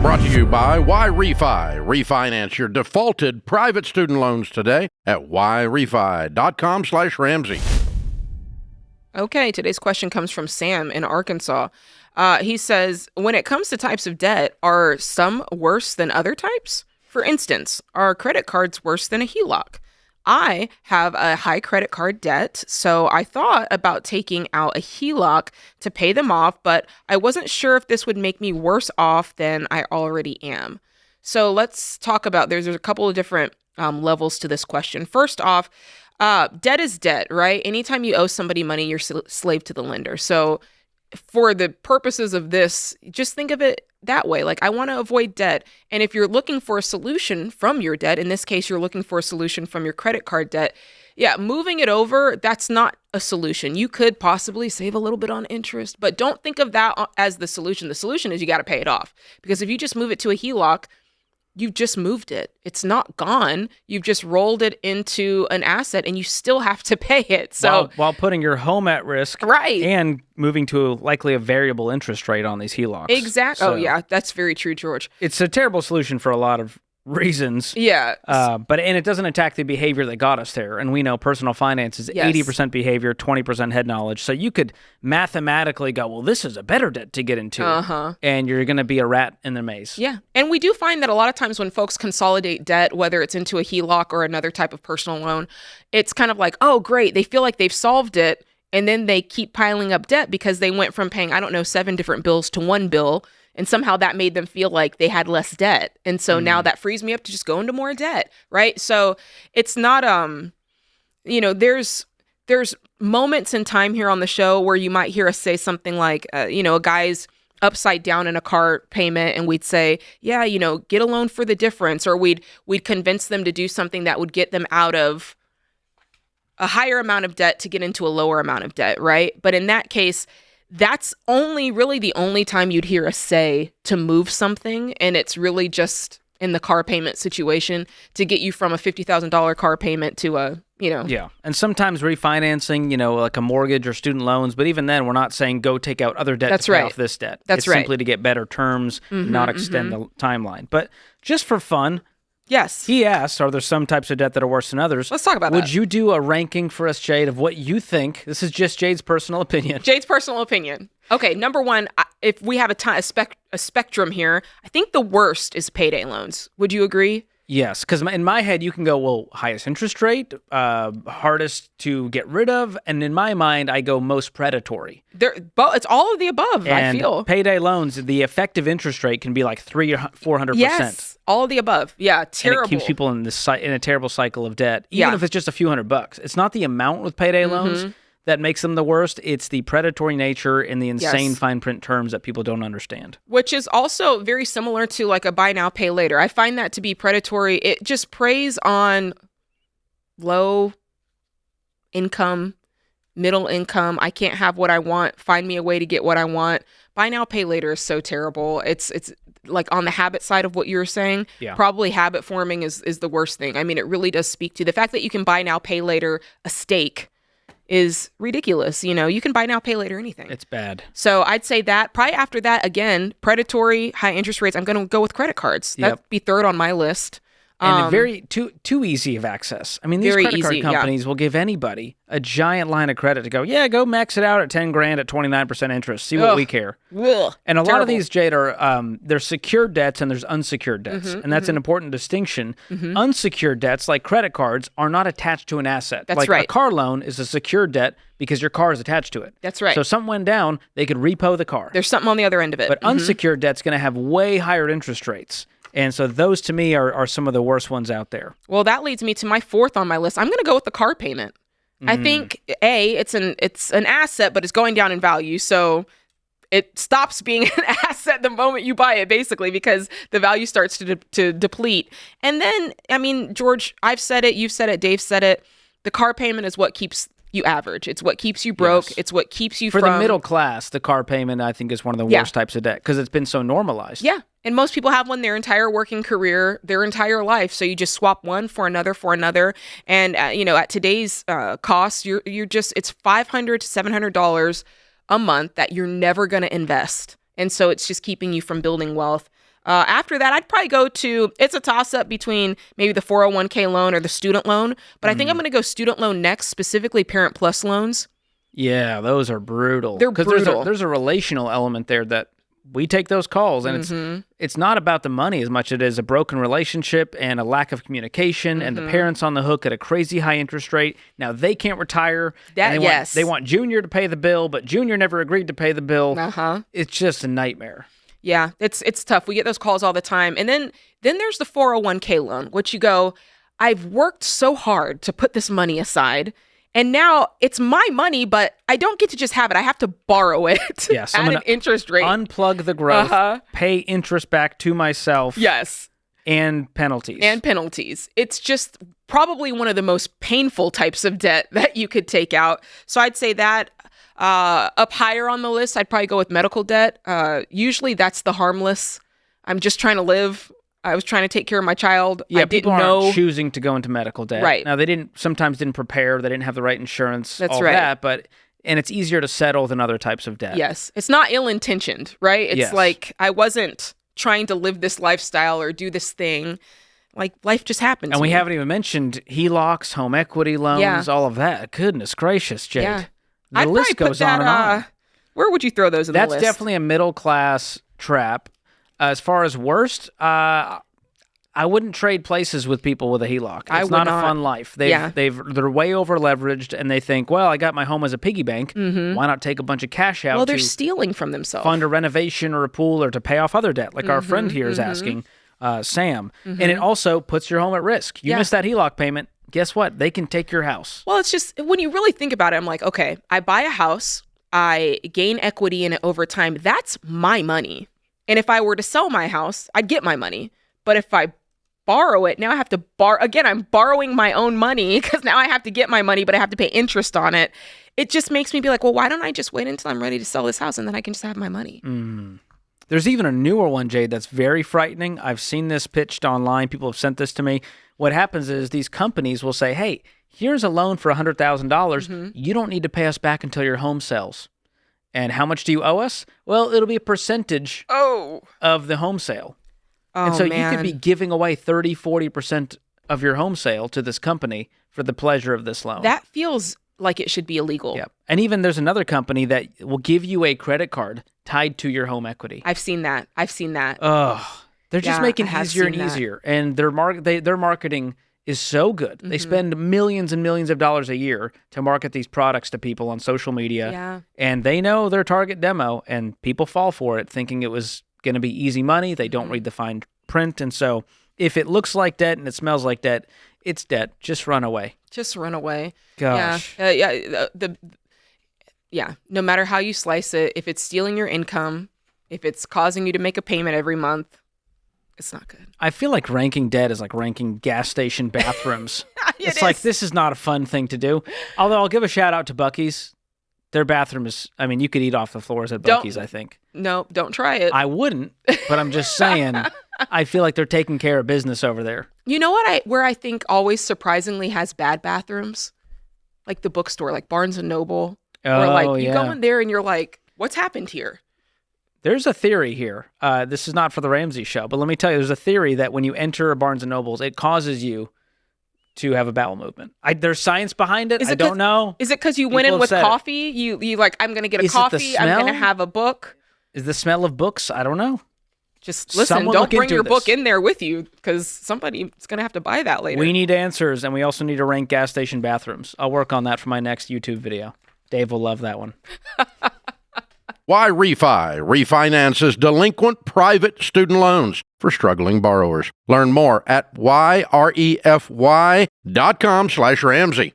Brought to you by Refi. Refinance your defaulted private student loans today at yrefi.com/Ramsey. Okay, today's question comes from Sam in Arkansas. He says, when it comes to types of debt, are some worse than other types? For instance, are credit cards worse than a HELOC? I have a high credit card debt, so I thought about taking out a HELOC to pay them off, but I wasn't sure if this would make me worse off than I already am. So let's talk about, there's a couple of different levels to this question. First off, debt is debt, right? Anytime you owe somebody money, you're slave to the lender. So for the purposes of this, just think of it that way. Like, I want to avoid debt. And if you're looking for a solution from your debt, in this case, you're looking for a solution from your credit card debt. Yeah, moving it over, that's not a solution. You could possibly save a little bit on interest, but don't think of that as the solution. The solution is you got to pay it off. Because if you just move it to a HELOC, you've just moved it. It's not gone. You've just rolled it into an asset and you still have to pay it. So while putting your home at risk. Right. And moving to likely a variable interest rate on these HELOCs. Exactly. So oh, yeah. That's very true, George. It's a terrible solution for a lot of reasons. Yeah. But it doesn't attack the behavior that got us there. And we know personal finance is 80% behavior, 20% head knowledge. So you could mathematically go, well, this is a better debt to get into. And you're going to be a rat in the maze. Yeah. And we do find that a lot of times when folks consolidate debt, whether it's into a HELOC or another type of personal loan, it's kind of like, oh, great. They feel like they've solved it. And then they keep piling up debt because they went from paying, 7 different bills to one bill. And somehow that made them feel like they had less debt. And so now that frees me up to just go into more debt, right? So it's not, there's moments in time here on the show where you might hear us say something like, a guy's upside down in a car payment and we'd say, yeah, get a loan for the difference. Or we'd convince them to do something that would get them out of a higher amount of debt to get into a lower amount of debt, right? But in that case, that's really the only time you'd hear us say to move something. And it's really just in the car payment situation to get you from a $50,000 car payment to a, Yeah. And sometimes refinancing, like a mortgage or student loans. But even then, we're not saying go take out other debt to pay off this debt. That's right. It's simply to get better terms, not extend the timeline. But just for fun. Yes. He asked, are there some types of debt that are worse than others? Let's talk about that. Would you do a ranking for us, Jade, of what you think? This is just Jade's personal opinion. Jade's personal opinion. Okay, number one, if we have a spectrum here, I think the worst is payday loans. Would you agree? Yes, because in my head, you can go, well, highest interest rate, hardest to get rid of, and in my mind, I go most predatory. It's all of the above, and I feel. Payday loans, the effective interest rate can be like 300 or 400%. Yes, all of the above. Yeah, terrible. And it keeps people in a terrible cycle of debt, even if it's just a few $100. It's not the amount with payday loans that makes them the worst. It's the predatory nature and the insane fine print terms that people don't understand. Which is also very similar to like a buy now, pay later. I find that to be predatory. It just preys on low income, middle income. I can't have what I want. Find me a way to get what I want. Buy now, pay later is so terrible. It's like on the habit side of what you were saying, probably habit forming is the worst thing. I mean, it really does speak to the fact that you can buy now, pay later a steak is ridiculous. You can buy now, pay later anything. It's bad. So I'd say that. Probably after that, again, predatory, high interest rates. I'm going to go with credit cards. That'd be third on my list. And very too easy of access. I mean, these credit card companies will give anybody a giant line of credit to go, go max it out at $10,000 at 29% interest. See what we care. Ugh, and a lot of these, Jade, are there's secured debts and there's unsecured debts. And that's an important distinction. Unsecured debts, like credit cards, are not attached to an asset. That's right. A car loan is a secured debt because your car is attached to it. That's right. So if something went down, they could repo the car. There's something on the other end of it. But unsecured debt's going to have way higher interest rates. And so those, to me, are some of the worst ones out there. Well, that leads me to my fourth on my list. I'm going to go with the car payment. I think, it's an asset, but it's going down in value. So it stops being an asset the moment you buy it, basically, because the value starts to deplete. And then, I mean, George, I've said it, you've said it, Dave said it. The car payment is what keeps you average. It's what keeps you broke. It's what keeps you For the middle class, the car payment, I think, is one of the worst types of debt because it's been so normalized. Yeah. And most people have one their entire working career, their entire life. So you just swap one for another. And, at today's cost, you're just, it's $500 to $700 a month that you're never going to invest. And so it's just keeping you from building wealth. After that, I'd probably go to, it's a toss-up between maybe the 401k loan or the student loan, but I think I'm going to go student loan next, specifically Parent Plus loans. Yeah, those are brutal. They're brutal. There's a relational element there that we take those calls, and it's not about the money as much as it is a broken relationship and a lack of communication, and the parents on the hook at a crazy high interest rate. Now they can't retire. They want Junior to pay the bill, but Junior never agreed to pay the bill. It's just a nightmare. Yeah, it's tough. We get those calls all the time. And then there's the 401k loan, which you go, I've worked so hard to put this money aside, and now it's my money, but I don't get to just have it. I have to borrow it at an interest rate. Unplug the growth, pay interest back to myself. Yes. And penalties. It's just probably one of the most painful types of debt that you could take out. So I'd say that. Up higher on the list, I'd probably go with medical debt. Usually that's the harmless. I'm just trying to live. I was trying to take care of my child. Yeah, I people didn't aren't know. choosing to go into medical debt. Right. Now, they sometimes didn't prepare. They didn't have the right insurance. That's all right. That, and it's easier to settle than other types of debt. Yes. It's not ill-intentioned, right? It's like I wasn't trying to live this lifestyle or do this thing. Like, life just happens. And we haven't even mentioned HELOCs, home equity loans, all of that. Goodness gracious, Jade. Yeah. The list goes on and on. Where would you throw those in the list? That's definitely a middle class trap. As far as worst, I wouldn't trade places with people with a HELOC. It's not a fun life. They're way over leveraged, and they think, well, I got my home as a piggy bank. Why not take a bunch of cash out? Well, they're stealing from themselves. Fund a renovation or a pool or to pay off other debt, like our friend here is asking, Sam. And it also puts your home at risk. You miss that HELOC payment. Guess what? They can take your house. Well, it's just, when you really think about it, I'm like, okay, I buy a house, I gain equity in it over time. That's my money. And if I were to sell my house, I'd get my money. But if I borrow it, now I have to again, I'm borrowing my own money because now I have to get my money, but I have to pay interest on it. It just makes me be like, well, why don't I just wait until I'm ready to sell this house and then I can just have my money? There's even a newer one, Jade, that's very frightening. I've seen this pitched online. People have sent this to me. What happens is these companies will say, hey, here's a loan for $100,000. You don't need to pay us back until your home sells. And how much do you owe us? Well, it'll be a percentage of the home sale. And so you could be giving away 30, 40% of your home sale to this company for the pleasure of this loan. That feels like it should be illegal. Yeah. And even there's another company that will give you a credit card tied to your home equity. I've seen that. Oh, they're just making it easier and easier. And their marketing is so good. They spend millions and millions of dollars a year to market these products to people on social media. Yeah. And they know their target demo, and people fall for it thinking it was going to be easy money. They don't read the fine print. And so if it looks like debt and it smells like debt, it's debt. Just run away. Gosh. Yeah. No matter how you slice it, if it's stealing your income, if it's causing you to make a payment every month, it's not good. I feel like ranking debt is like ranking gas station bathrooms. It's like, this is not a fun thing to do. Although I'll give a shout out to Buc-ee's. Their bathroom is, I mean, you could eat off the floors at Buc-ee's, I think. No, don't try it. I wouldn't, but I'm just saying, I feel like they're taking care of business over there. You know what? Where I think always surprisingly has bad bathrooms? Like the bookstore, like Barnes & Noble. Or like you go in there and you're like, what's happened here? There's a theory here. This is not for the Ramsey show, but let me tell you, there's a theory that when you enter a Barnes & Noble's, it causes you to have a bowel movement. There's science behind it. I don't know. Is it because you went in with coffee? You like, I'm going to get a coffee. I'm going to have a book. Is the smell of books? I don't know. Just listen, don't bring your book in there with you because somebody's going to have to buy that later. We need answers, and we also need to rank gas station bathrooms. I'll work on that for my next YouTube video. Dave will love that one. Why Refi refinances delinquent private student loans for struggling borrowers. Learn more at yrefy.com/Ramsey.